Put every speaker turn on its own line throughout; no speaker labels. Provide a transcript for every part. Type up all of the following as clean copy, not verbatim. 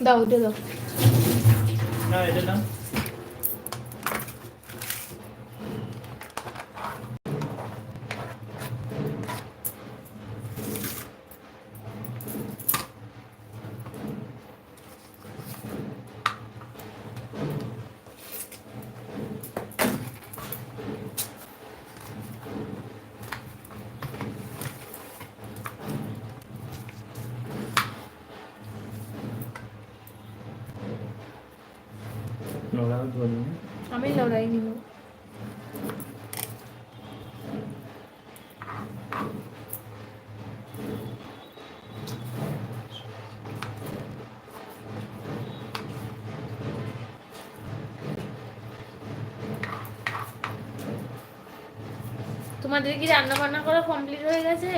দাও ওটা দাও।
না এটা না, নোরা ধরি না।
আমি লড়াই নিব। তোমাদের কি রান্না বান্না করা কমপ্লিট হয়ে গেছে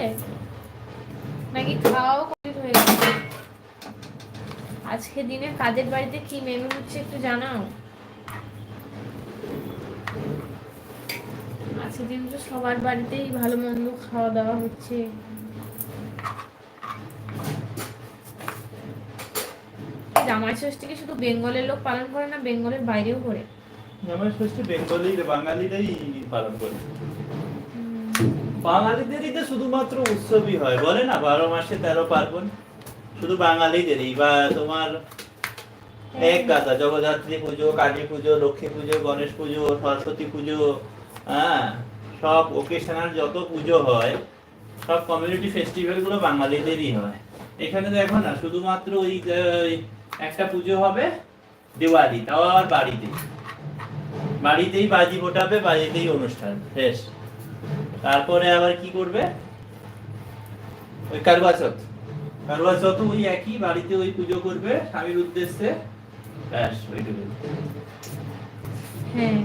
নাকি খাওয়াও কমপ্লিট হয়ে গেছে? আজকে দিনে কাজের বাড়িতে কি মেনু হচ্ছে একটু জানাও। আজকে দিন তো সবার বাড়িতেই ভালো মন্দ খাওয়া দাওয়া হচ্ছে। জামাই ষষ্ঠী কি শুধু বেঙ্গলের লোক পালন করে না বেঙ্গলের বাইরেও করে?
জামাই ষষ্ঠী বেঙ্গলির বাঙালিরাই পালন করে। বাঙালিদেরই তো শুধুমাত্র উৎসবই হয়, বলে না 12 মাসে 13 পার্বণ, শুধু বাঙালিদেরই। বা তোমার এক গাদা জগদ্ধাত্রী পুজো, কালী পুজো, লক্ষ্মী পুজো, গণেশ পুজো, সরস্বতী পুজো, হ্যাঁ, সব ওকেশনাল যত পুজো হয়, সব কমিউনিটি ফেস্টিভ্যাল গুলো বাঙালিদেরই হয়। এখানে দেখো না, শুধুমাত্র ওই একটা পুজো হবে দিওয়ালি, তাও আবার বাড়িতে, বাড়িতেই বাজি ফোটাবে, বাড়িতেই অনুষ্ঠান শেষ। তারপরে আবার কি করবে, ওই কারবা চৌথ, কারবা চৌথ ওই একই বাড়িতে ওই পুজো করবে স্বামীর উদ্দেশ্যে, ব্যাস ওইটুকু।
হ্যাঁ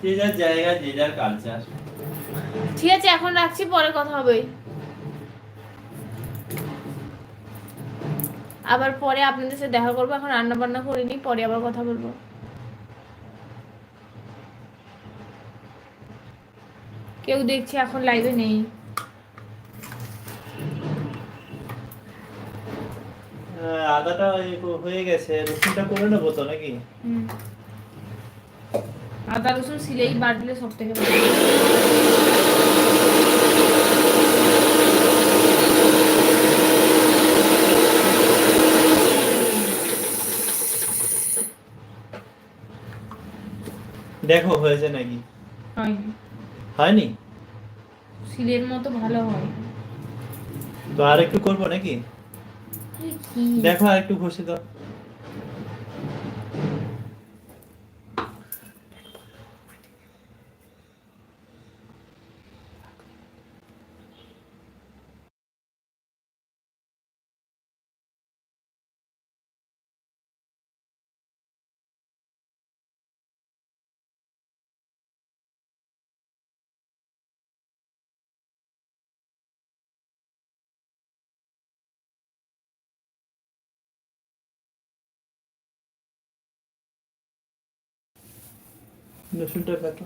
যে যার জায়গা, যে যার কালচার।
ঠিক আছে, এখন রাখছি, পরে কথা হবে। আবার পরে আপনাদের সাথে দেখা করবো, এখন রান্না বান্না করে নিই, পরে আবার কথা বলবো। কেউ দেখছি এখন লাইভে নেই।
আদাটা হয়ে গেছে, রসুনটা করে নেবো তো নাকি?
আদা রসুন সিলেই বাটলে সব থেকে ভালো।
দেখো হয়েছে নাকি?
হয়নি।
হয়নি?
সিলের মতো ভালো হয়।
তো আর একটু করবো নাকি? দেখো আর একটু ঘষে দাও। রসুনটা কাটো।